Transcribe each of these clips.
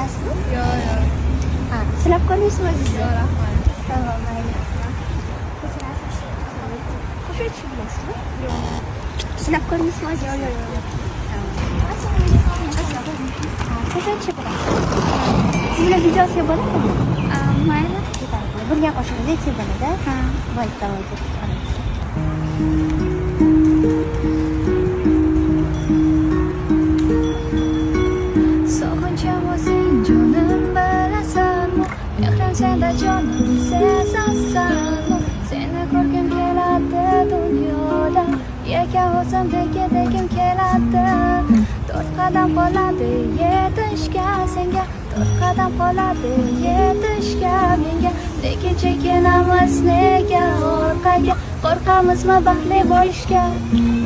bilasizmi? Yo'q. Ha, silab ko'rmaysizmi o'zingizni? Yo'q, rahmat. Tamam, mayli. Kechirasiz. Qo'shiq aytishni bilasizmi? Yo'q. Silab ko'rmaysizmi o'zingizni? Yo'q. Tamam. Qo'shiq aytishni bilasizmi? Siz bilan videosiga bo'ladimi? Mayli. Birga qo'shilib aytsak bo'ladi. Ha. Bo'ldi, tamam, ketib qolamiz. Sog'inchim o'zing jonim bilasanmi? Mehrim senda jonim sezasanmi? Seni ko'rgim keladi dunyoda, yakan o'zimdek edagim keladi. 4 qadam qoladi yetishga senga, 4 qadam qoladi yetishga menga. Lekin chekinamiz nega orqaga, qo'rqamizmi baxtli bo'lishga?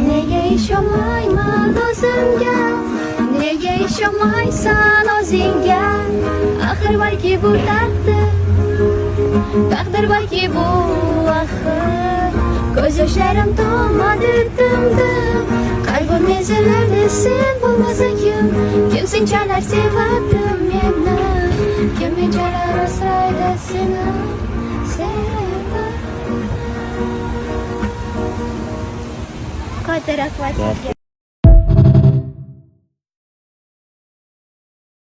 Nega ishonmayman o'zimga? Nega ishonmaysan o'zingga? Axir balki bu taqdir balki bu axir. Ko'z yoshlarim tomadi dim-dim, qalbim eziladi sen bo'lmasa kim senchalar sevadi meni, kim menchalar asraydi seni. Katta rahmat sizga.